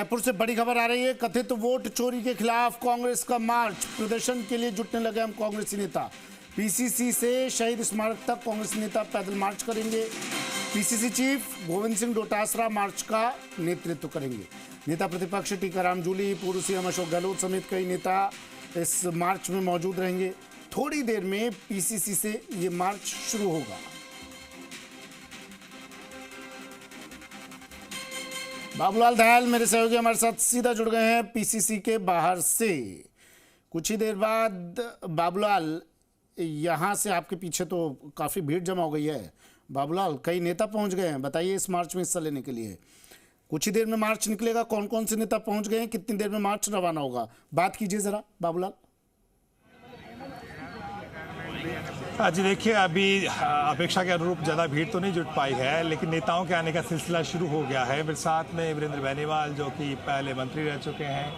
जयपुर से बड़ी खबर आ रही है। कथित वोट चोरी के खिलाफ कांग्रेस का मार्च। प्रदर्शन के लिए जुटने लगे हम कांग्रेसी नेता। पीसीसी से शहीद स्मारक तक कांग्रेस नेता पैदल मार्च करेंगे। पीसीसी चीफ गोविंद सिंह डोटासरा मार्च का नेतृत्व करेंगे। नेता प्रतिपक्ष टीकाराम जूली, पूर्व सीएम अशोक गहलोत समेत कई नेता इस मार्च में मौजूद रहेंगे। थोड़ी देर में पीसीसी से ये मार्च शुरू होगा। बाबूलाल दयाल मेरे सहयोगी हमारे साथ सीधा जुड़ गए हैं पीसीसी के बाहर से। कुछ ही देर बाद बाबूलाल, यहां से आपके पीछे तो काफी भीड़ जमा हो गई है। बाबूलाल, कई नेता पहुंच गए हैं, बताइए इस मार्च में हिस्सा लेने के लिए। कुछ ही देर में मार्च निकलेगा, कौन कौन से नेता पहुंच गए हैं, कितनी देर में मार्च रवाना होगा, बात कीजिए जरा बाबूलाल। जी देखिए, अभी अपेक्षा के अनुरूप ज़्यादा भीड़ तो नहीं जुट पाई है, लेकिन नेताओं के आने का सिलसिला शुरू हो गया है। मेरे साथ में वीरेंद्र बेनीवाल जो कि पहले मंत्री रह चुके हैं,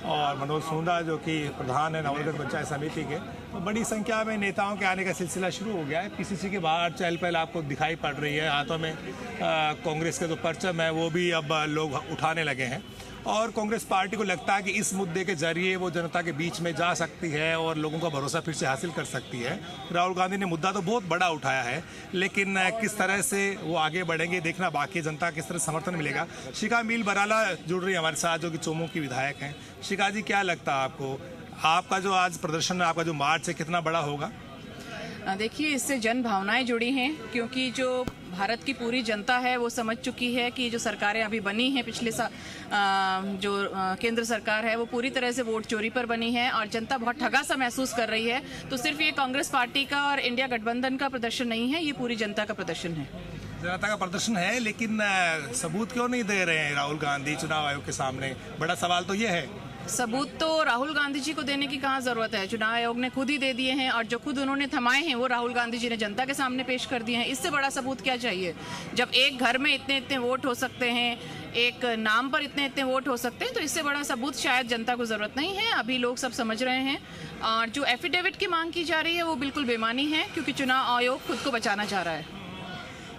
और मनोज सूंदा जो कि प्रधान है नवलगढ़ पंचायत समिति के। तो बड़ी संख्या में नेताओं के आने का सिलसिला शुरू हो गया है। पीसीसी के बाहर चहल पहल आपको दिखाई पड़ रही है। हाथों में कांग्रेस के जो परचम है वो भी अब लोग उठाने लगे हैं, और कांग्रेस पार्टी को लगता है कि इस मुद्दे के जरिए वो जनता के बीच में जा सकती है और लोगों का भरोसा फिर से हासिल कर सकती है। राहुल गांधी ने मुद्दा तो बहुत बड़ा उठाया है, लेकिन किस तरह से वो आगे बढ़ेंगे देखना बाकी। जनता किस तरह समर्थन मिलेगा। शिखा मील बराला जुड़ रही है हमारे साथ, जो कि चोमू की विधायक हैं। शिखा जी, क्या लगता है आपको, आपका जो आज प्रदर्शन है, आपका जो मार्च है, कितना बड़ा होगा? देखिए, इससे जन भावनाएं जुड़ी हैं, क्योंकि जो भारत की पूरी जनता है वो समझ चुकी है कि जो सरकारें अभी बनी हैं पिछले जो केंद्र सरकार है वो पूरी तरह से वोट चोरी पर बनी है, और जनता बहुत ठगा सा महसूस कर रही है। तो सिर्फ ये कांग्रेस पार्टी का और इंडिया गठबंधन का प्रदर्शन नहीं है, ये पूरी जनता का प्रदर्शन है। जनता का प्रदर्शन है, लेकिन सबूत क्यों नहीं दे रहे हैं राहुल गांधी चुनाव आयोग के सामने? बड़ा सवाल तो ये है। सबूत तो राहुल गांधी जी को देने की कहाँ जरूरत है, चुनाव आयोग ने खुद ही दे दिए हैं, और जो खुद उन्होंने थमाए हैं वो राहुल गांधी जी ने जनता के सामने पेश कर दिए हैं। इससे बड़ा सबूत क्या चाहिए? जब एक घर में इतने इतने वोट हो सकते हैं, एक नाम पर इतने इतने वोट हो सकते हैं, तो इससे बड़ा सबूत शायद जनता को जरूरत नहीं है। अभी लोग सब समझ रहे हैं, और जो एफिडेविट की मांग की जा रही है वो बिल्कुल बेमानी है, क्योंकि चुनाव आयोग खुद को बचाना चाह रहा है।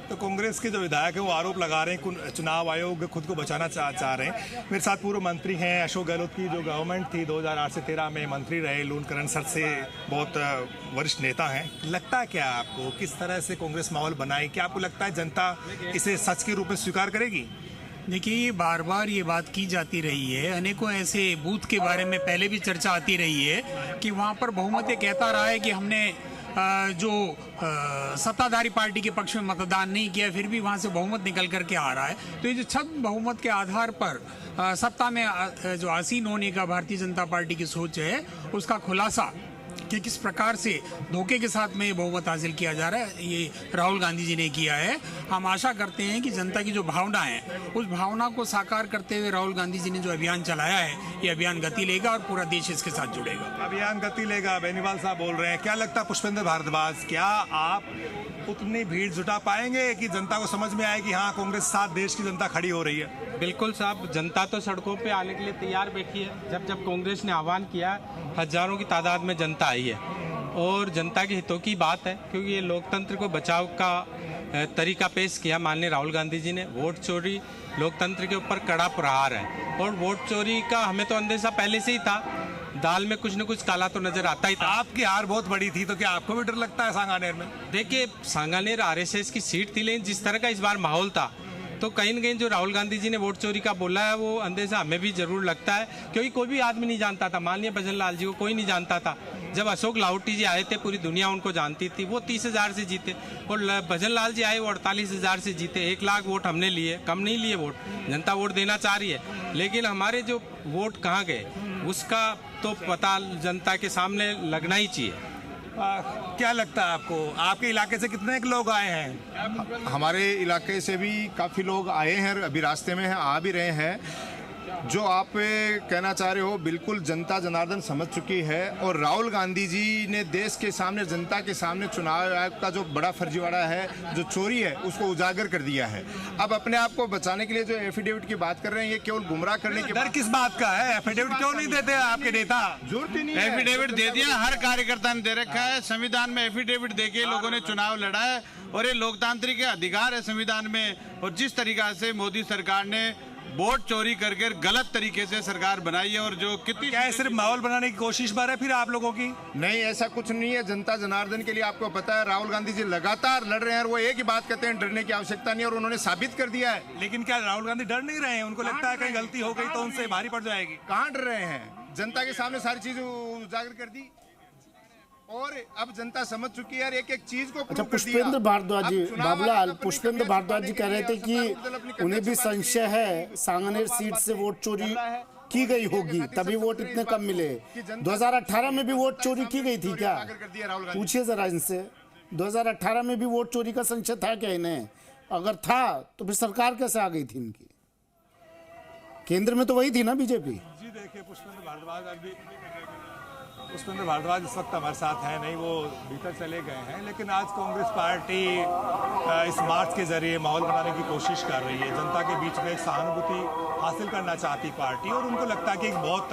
तो कांग्रेस के जो विधायक हैं वो आरोप लगा रहे हैं कि चुनाव आयोग खुद को बचाना चाह रहे हैं। मेरे साथ पूर्व मंत्री हैं अशोक गहलोत की जो गवर्नमेंट थी 2008 से 13 में मंत्री रहे, लूणकरण सर से बहुत वरिष्ठ नेता हैं। लगता है क्या आपको, किस तरह से कांग्रेस माहौल बनाए? क्या आपको लगता है जनता इसे सच के रूप में स्वीकार करेगी? देखिए, बार बार ये बात की जाती रही है, अनेकों ऐसे बूथ के बारे में पहले भी चर्चा आती रही है कि वहाँ पर बहुमत ये कहता रहा है कि हमने जो सत्ताधारी पार्टी के पक्ष में मतदान नहीं किया, फिर भी वहां से बहुमत निकल करके आ रहा है। तो ये जो छद्म बहुमत के आधार पर सत्ता में जो आसीन होने का भारतीय जनता पार्टी की सोच है, उसका खुलासा कि किस प्रकार से धोखे के साथ में बहुमत हासिल किया जा रहा है, ये राहुल गांधी जी ने किया है। हम आशा करते हैं कि जनता की जो भावना है, उस भावना को साकार करते हुए राहुल गांधी जी ने जो अभियान चलाया है, ये अभियान गति लेगा और पूरा देश इसके साथ जुड़ेगा। अभियान गति लेगा, बेनीवाल साहब बोल रहे हैं। क्या लगता है पुष्पेंद्र भारद्वाज, क्या आप उतनी भीड़ जुटा पाएंगे कि जनता को समझ में आए कि हाँ, कांग्रेस साथ देश की जनता खड़ी हो रही है? बिल्कुल साहब, जनता तो सड़कों पे आने के लिए तैयार बैठी है। जब जब कांग्रेस ने आह्वान किया, हजारों की तादाद में जनता आई है, और जनता के हितों की बात है, क्योंकि ये लोकतंत्र को बचाव का तरीका पेश किया माननीय राहुल गांधी जी ने। वोट चोरी लोकतंत्र के ऊपर कड़ा प्रहार है, और वोट चोरी का हमें तो अंदेशा पहले से ही था। दाल में कुछ न कुछ काला तो नजर आता ही था। आपकी हार बहुत बड़ी थी, तो क्या आपको भी डर लगता है सांगानेर में? देखिए, सांगानेर आरएसएस की सीट थी, लेकिन जिस तरह का इस बार माहौल था, तो कहीं न कहीं जो राहुल गांधी जी ने वोट चोरी का बोला है, वो अंदेशा हमें भी जरूर लगता है, क्योंकि कोई भी आदमी नहीं जानता था। माननीय भजन लाल जी को कोई नहीं जानता था। जब अशोक लाहौटी जी आए थे, पूरी दुनिया उनको जानती थी। वो 30,000 से जीते, और भजन लाल जी आए, वो 48,000 से जीते। 1 लाख वोट हमने लिए, कम नहीं लिए वोट। जनता वोट देना चाह रही है, लेकिन हमारे जो वोट कहाँ गए उसका तो पता जनता के सामने लगना ही चाहिए। क्या लगता है आपको, आपके इलाके से कितने लोग आए हैं? हमारे इलाके से भी काफ़ी लोग आए हैं, अभी रास्ते में हैं, आ भी रहे हैं। जो आप कहना चाह रहे हो, बिल्कुल जनता जनार्दन समझ चुकी है, और राहुल गांधी जी ने देश के सामने, जनता के सामने चुनाव आयोग का जो बड़ा फर्जीवाड़ा है, जो चोरी है, उसको उजागर कर दिया है। अब अपने आप को बचाने के लिए जो एफिडेविट की बात कर रहे हैं, ये केवल गुमराह करने की डर किस बात का है? एफिडेविट क्यों नहीं देते आपके नेता? जरूरत ही नहीं है। एफिडेविट दे दिया, हर कार्यकर्ता ने दे रखा है। संविधान में एफिडेविट देके लोगों ने चुनाव लड़ा है, और ये लोकतांत्रिक अधिकार है संविधान में। और जिस तरीका से मोदी सरकार ने वोट चोरी करके गलत तरीके से सरकार बनाई है। और जो कितनी क्या है, सिर्फ माहौल बनाने की कोशिश बार है फिर आप लोगों की? नहीं, ऐसा कुछ नहीं है। जनता जनार्दन के लिए आपको पता है राहुल गांधी जी लगातार लड़ रहे हैं और वो एक ही बात कहते हैं, डरने की आवश्यकता नहीं, और उन्होंने साबित कर दिया है। लेकिन क्या राहुल गांधी डर नहीं रहे हैं? उनको लगता है कहीं गलती हो गई तो उनसे भारी पड़ जाएगी। कहाँ डर रहे हैं? जनता के सामने सारी चीज उजागर कर दी और अब जनता समझ चुकी है और एक एक चीज को। अच्छा, पुष्पेंद्र भारद्वाज जी, बाबूलाल, पुष्पेंद्र भारद्वाज जी कह रहे थे कि उन्हें भी संशय है सांगनेर सीट से वोट चोरी की गई होगी, तभी वोट इतने कम मिले। 2018 में भी वोट चोरी की गई थी क्या? पूछिए जरा इनसे, 2018 में भी वोट चोरी का संशय था क्या इन्हें? अगर था तो फिर सरकार कैसे आ गई थी इनकी? केंद्र में तो वही थी ना, बीजेपी। जी देखिए, पुष्पेंद्र भारद्वाज इस वक्त हमारे साथ हैं नहीं, वो भीतर चले गए हैं। लेकिन आज कांग्रेस पार्टी इस मार्च के जरिए माहौल बनाने की कोशिश कर रही है, जनता के बीच में एक सहानुभूति हासिल करना चाहती पार्टी। और उनको लगता है कि एक बहुत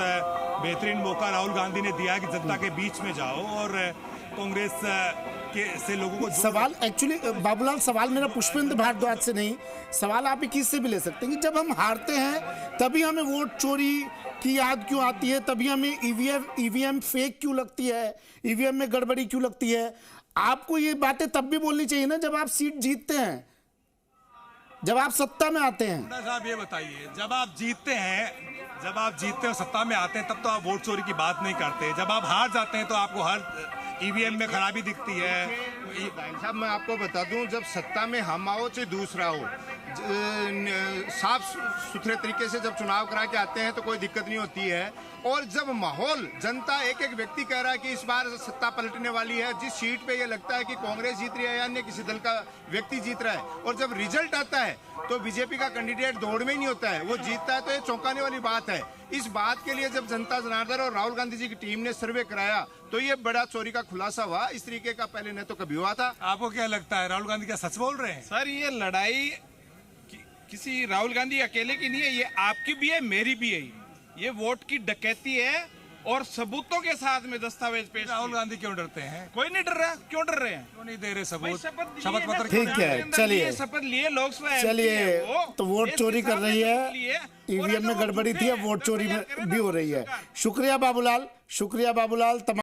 बेहतरीन मौका राहुल गांधी ने दिया है कि जनता के बीच में जाओ और कांग्रेस से लोगों को। सवाल एक्चुअली बाबूलाल, सवाल मेरा पुष्पेंद्र भारद्वाज से नहीं, सवाल आप किससे भी ले सकते हैं कि जब हम हारते हैं तभी हमें वोट चोरी की याद क्यों आती है, तभी हमें ईवीएम फेक क्यों लगती है, ईवीएम में गड़बड़ी क्यों लगती है? आपको ये बातें तब भी बोलनी चाहिए ना जब आप सीट जीतते हैं, जब आप सत्ता में आते हैं। साहब ये बताइए, जब आप जीतते हो सत्ता में आते हैं तब तो आप वोट चोरी की बात नहीं करते। जब आप हार जाते हैं तो आपको हर ईवीएम में खराबी दिखती है। साहब मैं आपको बता दूं, जब सत्ता में हम आओ चाहे दूसरा हो, साफ सुथरे तरीके से जब चुनाव करा के आते हैं तो कोई दिक्कत नहीं होती है। और जब माहौल, जनता एक एक व्यक्ति कह रहा है कि इस बार सत्ता पलटने वाली है, जिस सीट पे ये लगता है कि कांग्रेस जीत रही है या अन्य किसी दल का व्यक्ति जीत रहा है, और जब रिजल्ट आता है तो बीजेपी का कैंडिडेट दौड़ में ही नहीं होता है, वो जीतता है, तो ये चौंकाने वाली बात है। इस बात के लिए जब जनता जनार्दन और राहुल गांधी जी की टीम ने सर्वे कराया तो ये बड़ा चोरी का खुलासा हुआ। इस तरीके का पहले न तो कभी हुआ था। आपको क्या लगता है, राहुल गांधी क्या सच बोल रहे हैं? सर, ये लड़ाई किसी राहुल गांधी अकेले की नहीं है, ये आपकी भी है, मेरी भी है। ये वोट की डकैती है और सबूतों के साथ में दस्तावेज पेश। राहुल गांधी क्यों डरते हैं? कोई नहीं डर रहा। क्यों डर रहे हैं? क्यों नहीं दे रहे सबूत? शपथ पत्र ठीक है, चलिए शपथ लिए लोकसभा। चलिए, तो वोट चोरी कर रही है, ईवीएम में गड़बड़ी थी, अब वोट चोरी में भी हो रही है। शुक्रिया बाबूलाल, शुक्रिया बाबूलाल।